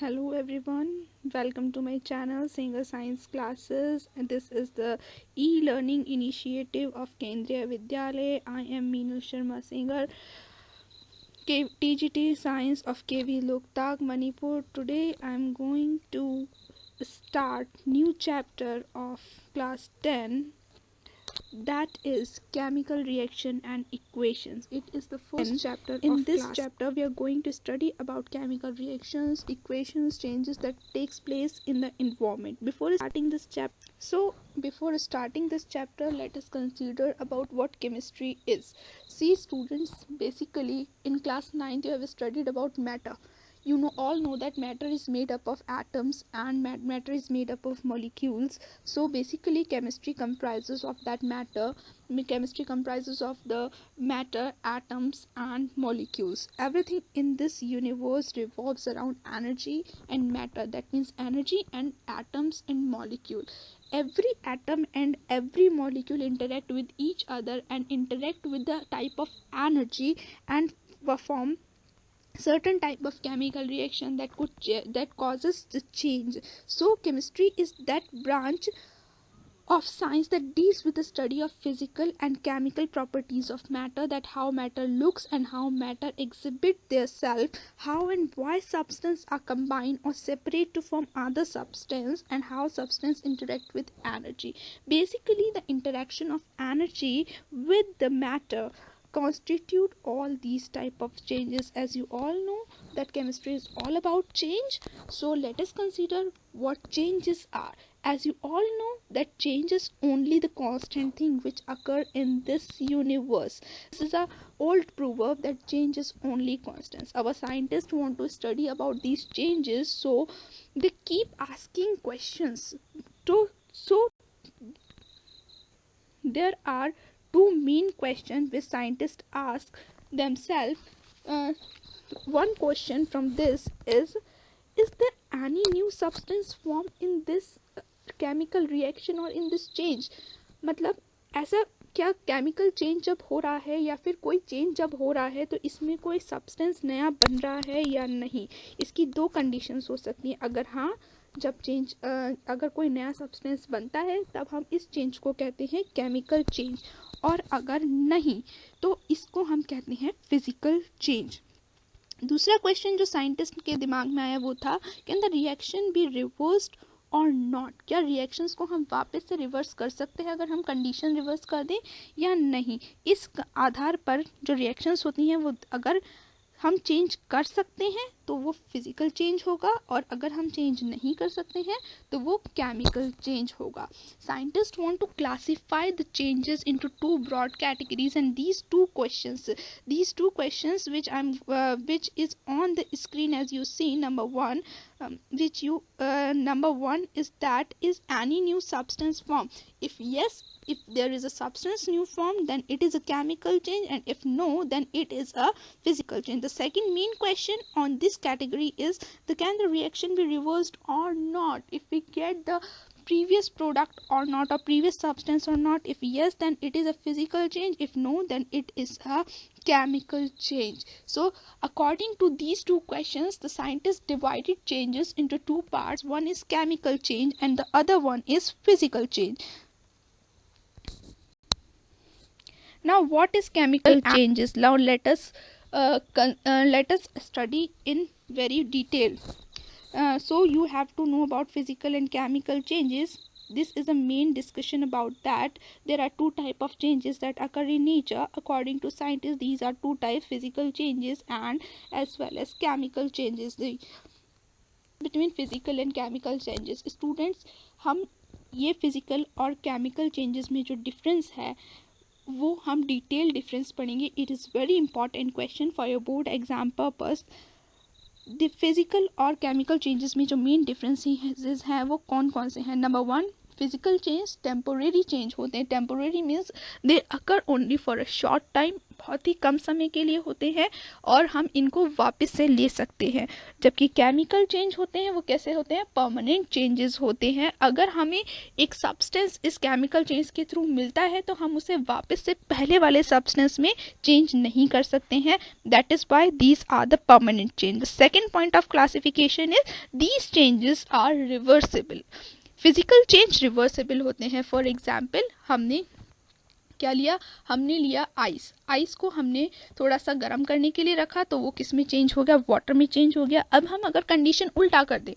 Hello everyone, welcome to my channel Singer Science Classes, and this is the e-learning initiative of Kendriya Vidyalaya. I am Meenu Sharma Singer, TGT Science of KV Loktak, Manipur. Today I am going to start new chapter of class 10, that is chemical reaction and equations. It is the first chapter in this chapter. We are going to study about chemical reactions, equations, changes that takes place in the environment. Before starting this chapter, let us consider about what chemistry is. See students, basically in class 9th you have studied about matter. All know that matter is made up of atoms and matter is made up of molecules. So basically chemistry comprises of that matter. Chemistry comprises of the matter, atoms and molecules. Everything in this universe revolves around energy and matter. That means energy and atoms and molecule. Every atom and every molecule interact with each other and interact with the type of energy and perform certain type of chemical reaction that causes the change. So chemistry is that branch of science that deals with the study of physical and chemical properties of matter, that how matter looks and how matter exhibit their self, how and why substance are combined or separate to form other substance, and how substance interact with energy. Basically the interaction of energy with the matter constitute all these type of changes. As you all know that chemistry is all about change, so let us consider what changes are. As you all know that change is only the constant thing which occur in this universe. This is a old proverb that change is only constants. Our scientists want to study about these changes, so they keep asking questions. So there are two main questions which scientists ask themselves. One question from this is there any new substance formed in this chemical reaction or in this change? मतलब ऐसा क्या chemical change जब हो रहा है या फिर कोई चेंज जब हो रहा है तो इसमें कोई सब्सटेंस नया बन रहा है या नहीं. इसकी दो कंडीशंस हो सकती हैं. अगर हाँ, जब चेंज अगर कोई नया सब्सटेंस बनता है तब हम इस चेंज को कहते हैं केमिकल चेंज, और अगर नहीं तो इसको हम कहते हैं फिजिकल चेंज. दूसरा क्वेश्चन जो साइंटिस्ट के दिमाग में आया वो था, can the reaction be reversed और नॉट. क्या रिएक्शंस को हम वापस से रिवर्स कर सकते हैं अगर हम कंडीशन रिवर्स कर दें या नहीं. इस आधार पर जो रिएक्शंस होती हैं वो अगर हम चेंज कर सकते हैं तो वो फिजिकल चेंज होगा, और अगर हम चेंज नहीं कर सकते हैं तो वो केमिकल चेंज होगा. Scientist want to classify the changes into two broad categories, and these two questions which is on the screen as you see. Number one is that is any new substance formed. If yes, if there is a substance new form, then it is a chemical change, and if no, then it is a physical change. The second main question on this category is can the reaction be reversed or not. If we get the previous product or not, or previous substance or not. If yes, then it is a physical change. If no, then it is a chemical change. So according to these two questions, the scientists divided changes into two parts. One is chemical change and the other one is physical change. Now what is chemical changes? Now let us study in very detail. So you have to know about physical and chemical changes. This is a main discussion about that. There are two type of changes that occur in nature. According to scientists, these are two types: physical changes and as well as chemical changes. The between physical and chemical changes, students, हम ये physical और chemical changes में जो difference है वो हम detail difference पढ़ेंगे. It is very important question for your board exam purpose. Physical और केमिकल चेंजेस में जो मेन डिफरेंसेस हैं वो कौन कौन से हैं. Number one, physical change temporary change होते हैं. Temporary means they occur only for a short time, बहुत ही कम समय के लिए होते हैं और हम इनको वापस से ले सकते हैं. जबकि केमिकल चेंज होते हैं वो कैसे होते हैं, परमानेंट चेंजेस होते हैं. अगर हमें एक सब्सटेंस इस केमिकल चेंज के थ्रू मिलता है तो हम उसे वापस से पहले वाले सब्सटेंस में चेंज नहीं कर सकते हैं. That is why these are the permanent change. Second point of classification is these changes are reversible. Physical change reversible होते हैं. फॉर एग्जाम्पल हमने क्या लिया, हमने लिया आइस. आइस को हमने थोड़ा सा गर्म करने के लिए रखा तो वो किस में चेंज हो गया, वाटर में चेंज हो गया. अब हम अगर कंडीशन उल्टा कर दें,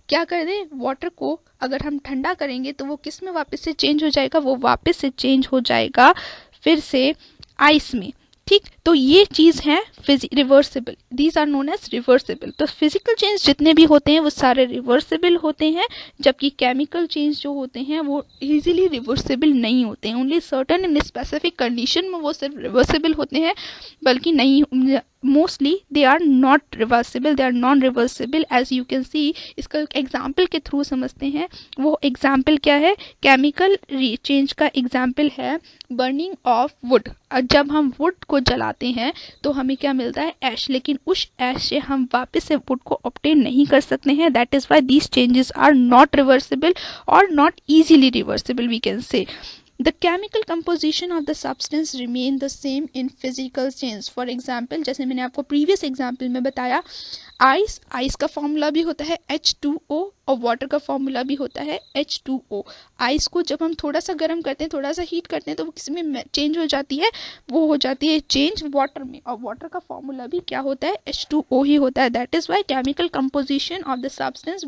क्या कर दें, वाटर को अगर हम ठंडा करेंगे तो वो किस में वापस से चेंज हो जाएगा, वो वापस से चेंज हो जाएगा फिर से आइस में. ठीक, तो ये चीज़ है reversible. These are known as reversible. तो फिजिकल चेंज जितने भी होते हैं वो सारे रिवर्सिबल होते हैं, जबकि केमिकल चेंज जो होते हैं वो इजीली रिवर्सिबल नहीं होते हैं. Only certain in specific condition में वो सिर्फ रिवर्सिबल होते हैं, बल्कि नहीं, mostly they are not reversible, they are non reversible. As you can see, इसका एग्जाम्पल के थ्रू समझते हैं. वो एग्जाम्पल क्या है, केमिकल चेंज का एग्जाम्पल है बर्निंग ऑफ वुड. जब हम वुड को जलाते हैं तो हमें क्या मिलता है, ऐश. लेकिन उस ऐश से हम वापस से वुड को ऑब्टेन नहीं कर सकते हैं. That is why these changes are not reversible और not easily reversible, we can say. The chemical composition of the substance remain the same in physical change. For example, जैसे मैंने आपको previous example में बताया, आइस का formula भी होता है H2O और वाटर का फॉर्मूला भी होता है H2O. आइस को जब हम थोड़ा सा गर्म करते हैं, थोड़ा सा हीट करते हैं तो वो किस में चेंज हो जाती है, वो हो जाती है चेंज वाटर में. और वाटर का फॉर्मूला भी क्या होता है, H2O ही होता है. That is why chemical composition of the substance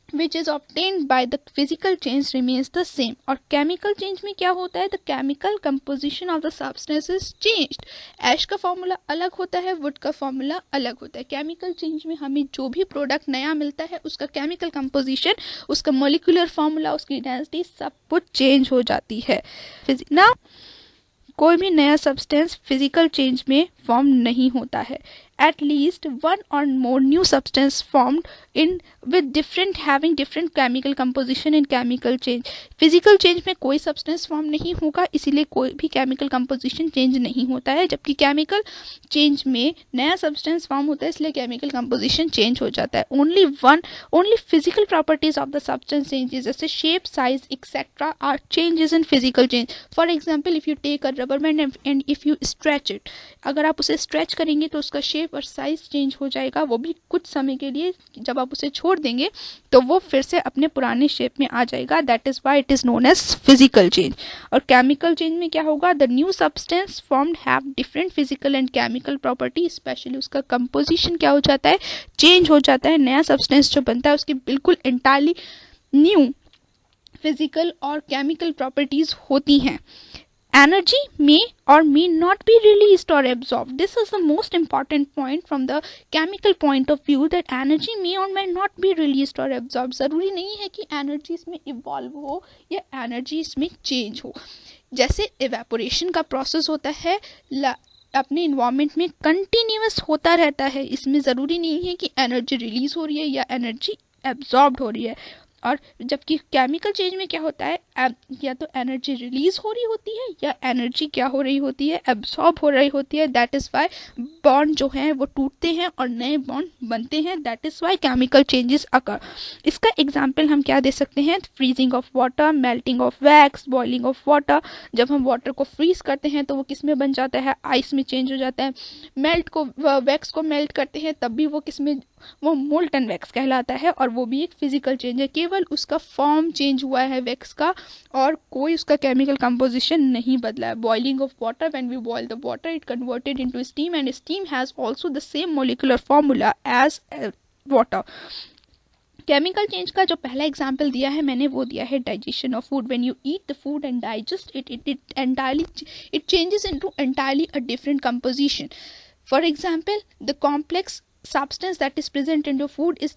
which is obtained by the physical change remains the same. और chemical change में क्या होता है, the chemical composition of the substance is changed. ऐश का फॉर्मूला अलग होता है, वुड का फॉर्मूला अलग होता है. केमिकल चेंज में हमें जो भी प्रोडक्ट नया मिलता है उसका केमिकल कंपोजिशन, उसका मोलिकुलर फॉर्मूला, उसकी डेंसिटी सब कुछ चेंज हो जाती है ना. कोई भी नया सब्सटेंस फिजिकल चेंज में फॉर्म नहीं होता है. At least one or more new substance formed in with having different chemical composition in chemical change. Physical change में कोई substance form नहीं होगा, इसीलिए कोई भी chemical composition change नहीं होता है. जबकि chemical change में नया substance form होता है, इसलिए chemical composition change हो जाता है. Only physical properties of the substance changes, जैसे shape, size, etc. are changes in physical change. For example, if you take a rubber band and if you stretch it, अगर आप उसे stretch करेंगे तो उसका shape और साइज चेंज हो जाएगा, वो भी कुछ समय के लिए. जब आप उसे छोड़ देंगे तो वो फिर से अपने पुराने शेप में आ जाएगा. That is why it is known as physical change. और केमिकल चेंज में क्या होगा, the new substance formed have different physical and chemical property. Specially उसका कंपोजिशन क्या हो जाता है, चेंज हो जाता है. नया सब्सटेंस जो बनता है उसकी बिल्कुल एंटायरली न्यू फिजिकल और केमिकल प्रॉपर्टीज होती हैं. Energy may or may not be released or absorbed. This is the most important point from the chemical point of view, that energy may or may not be released or absorbed. ज़रूरी नहीं है कि energy इसमें evolve हो या energy इसमें change हो. जैसे evaporation का process होता है अपने इन्वायरमेंट में कंटिन्यूस होता रहता है, इसमें ज़रूरी नहीं है कि एनर्जी रिलीज हो रही है या एनर्जी एब्जॉर्ब्ड हो रही है. और जबकि केमिकल चेंज में क्या होता है, या तो एनर्जी रिलीज हो रही होती है या एनर्जी क्या हो रही होती है, एब्सॉर्ब हो रही होती है. दैट इज़ वाई बॉन्ड जो हैं वो टूटते हैं और नए बॉन्ड बनते हैं. That is why chemical changes अकर. इसका एग्जांपल हम क्या दे सकते हैं, freezing of water, melting of wax, boiling of water. जब हम वाटर को फ्रीज करते हैं तो वो किस में बन जाता है, आइस में चेंज हो जाता है. वैक्स को मेल्ट करते हैं तब भी वो किस में, वो मोल्टन वैक्स कहलाता है और वो भी एक फिजिकल चेंज है. केवल उसका फॉर्म चेंज हुआ है वैक्स का और कोई उसका केमिकल कंपोजिशन नहीं बदला है. Boiling of water, when we boil the water it converted into steam and steam has also the same molecular formula as water. Chemical change का जो पहला एग्जाम्पल दिया है मैंने वो दिया है digestion of food. When you eat the food and digest it changes into entirely a different composition. For example, the complex substance that is present in your food is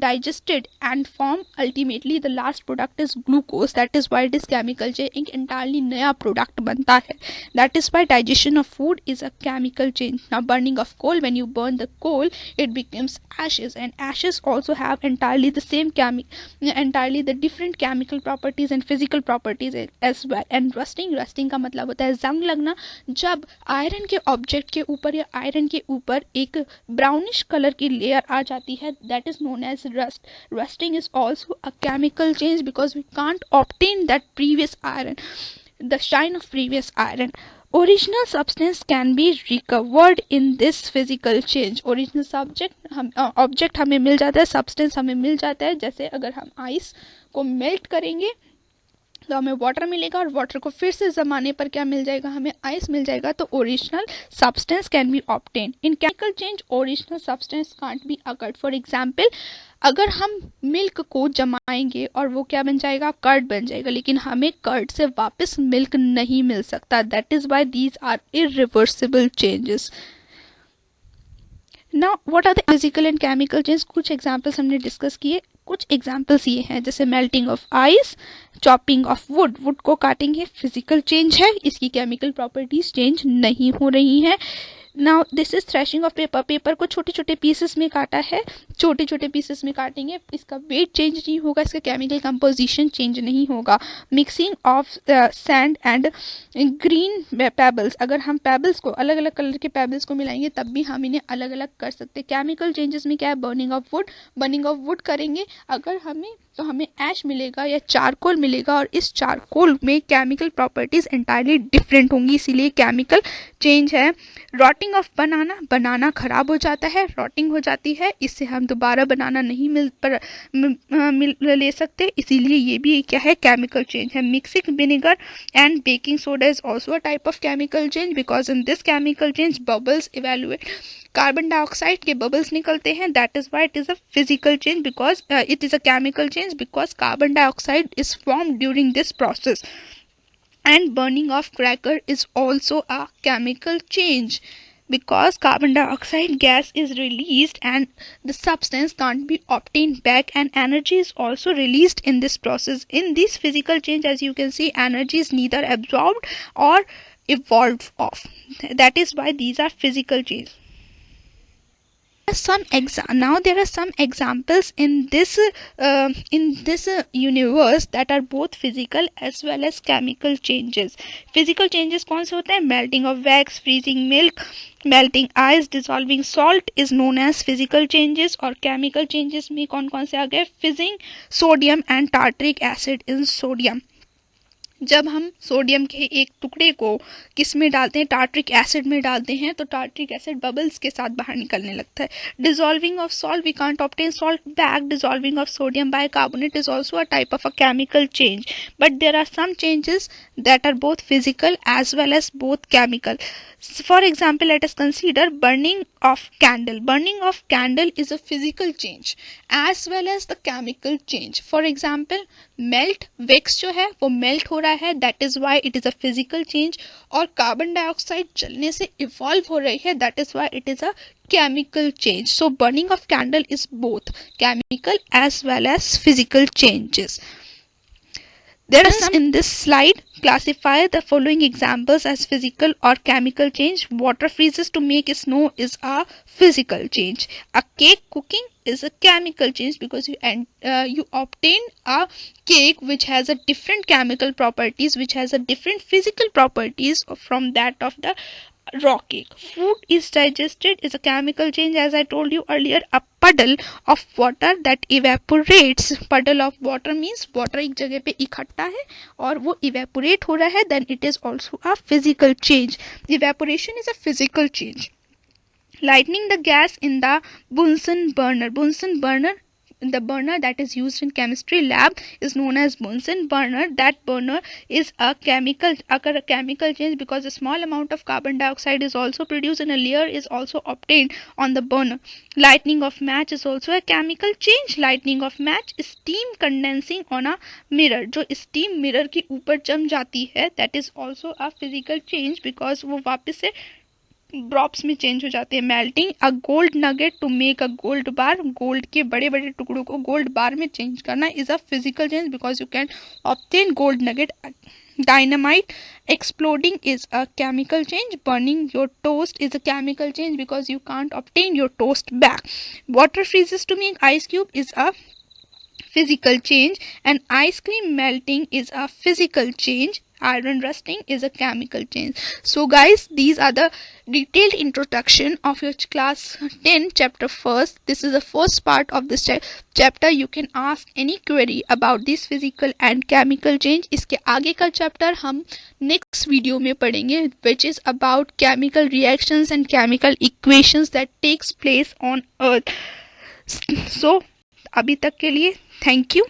digested and form ultimately the last product is glucose. That is why it is chemical change, एक entirely नया product बनता है. That is why digestion of food is a chemical change. Now burning of coal, when you burn the coal it becomes ashes, and ashes also have entirely the same entirely the different chemical properties and physical properties as well. And rusting का मतलब होता है जंग लगना. जब iron के object के ऊपर या आयरन के ऊपर एक ब्राउनिश कलर की लेयर आ जाती है, that is known as rust. Rusting is also a chemical change because we can't obtain that previous iron, the shine of previous iron. Original substance can be recovered in this physical change. Original subject हम object हमें मिल जाता है, substance हमें मिल जाता है. जैसे अगर हम आइस को मेल्ट करेंगे तो हमें वाटर मिलेगा, और वाटर को फिर से जमाने पर क्या मिल जाएगा, हमें आइस मिल जाएगा. तो original substance can be obtain. In chemical change original substance can't be occurred. For example, अगर हम मिल्क को जमाएंगे और वो क्या बन जाएगा, कर्ड बन जाएगा, लेकिन हमें कर्ड से वापस मिल्क नहीं मिल सकता. That is why these are irreversible changes. Now what are the physical and chemical change. कुछ एग्जांपल्स हमने डिस्कस किए. कुछ एग्जांपल्स ये हैं, जैसे melting of ice, chopping of wood. Wood को काटेंगे, फिजिकल चेंज है, इसकी केमिकल प्रॉपर्टीज चेंज नहीं हो रही हैं. Now this is threshing of paper. Paper को छोटे छोटे पीसेस में काटा है, छोटे छोटे पीसेस में काटेंगे, इसका वेट चेंज नहीं होगा, इसका केमिकल कंपोजिशन चेंज नहीं होगा. Mixing of sand and green pebbles. अगर हम पेबल्स को अलग अलग कलर के पेबल्स को मिलाएंगे तब भी हम इन्हें अलग अलग कर सकते हैं. केमिकल चेंजेस में क्या है, burning of would. Burning of would करेंगे अगर हमें, तो हमें ऐश मिलेगा या चारकोल मिलेगा, और इस चारकोल में केमिकल प्रॉपर्टीज एंटायरली डिफरेंट होंगी, इसीलिए केमिकल चेंज है. Rotting of banana. बनाना खराब हो जाता है, रॉटिंग हो जाती है, इससे हम दोबारा बनाना नहीं ले सकते, इसीलिए ये भी क्या है, केमिकल चेंज है. Mixing vinegar and baking soda is also a type of chemical change because in this chemical change bubbles evaluate. Carbon dioxide के बबल्स निकलते हैं. That is why it is a physical change because it is a chemical change because carbon dioxide is form during this process. And burning of cracker is also a chemical change because carbon dioxide gas is released and the substance can't be obtained back, and energy is also released in this process. In this physical change, as you can see, energy is neither absorbed or evolved off. That is why these are physical change. Now there are some examples in this universe that are both physical as well as chemical changes. Physical changes कौन से होते हैं, melting of wax, freezing milk, melting ice, dissolving salt is known as physical changes. और chemical changes में कौन कौन से आ गए, fizzing sodium and tartaric acid in sodium. जब हम सोडियम के एक टुकड़े को किस में डालते हैं, टार्ट्रिक एसिड में डालते हैं, तो टार्ट्रिक एसिड बबल्स के साथ बाहर निकलने लगता है. Dissolving of salt, we can't obtain salt back. Dissolving of sodium bicarbonate is also a type of a chemical change, but there are some changes that are both physical as well as both chemical. For example, let us consider burning of candle. Burning of candle is a physical change as well as the chemical change. For example, melt, wax जो है वो melt हो रहा है, that is why it is a physical change. और carbon dioxide जलने से evolve हो रही है, that is why it is a chemical change. So burning of candle is both chemical as well as physical changes. There are some in this slide. Classify the following examples as physical or chemical change. Water freezes to make snow is a physical change. A cake cooking is a chemical change because you obtain a cake which has a different chemical properties, which has a different physical properties from that of the raw cake. Food is digested is a chemical change, as I told you earlier. A puddle of water that evaporates. Puddle of water means water एक जगह पे इकट्ठा है और वो evaporate हो रहा है, then it is also a physical change. Evaporation is a physical change. Lighting the gas in the Bunsen burner. Bunsen burner, the burner that is used in chemistry lab is known as Bunsen burner. That burner is a chemical change because a small amount of carbon dioxide is also produced and a layer is also obtained on the burner. Lighting of match is also a chemical change. Lighting of match is steam condensing on a mirror. जो steam mirror के ऊपर जम जाती है, that is also a physical change because वो वापस से drops में चेंज हो जाते हैं. Melting a gold nugget to make a gold bar, gold के बड़े बड़े टुकड़ों को गोल्ड बार में चेंज करना is a physical change because you can obtain gold nugget. Dynamite exploding is a chemical change. Burning your toast is a chemical change because you can't obtain your toast back. Water freezes to make ice cube is a physical change, and ice cream melting is a physical change. Iron rusting is a chemical change. So guys, these are the detailed introduction of your class 10 chapter first. This is the first part of this chapter. You can ask any query about this physical and chemical change. इसके आगे का chapter हम next video में पढ़ेंगे, which is about chemical reactions and chemical equations that takes place on earth. So अभी तक के लिए थैंक यू.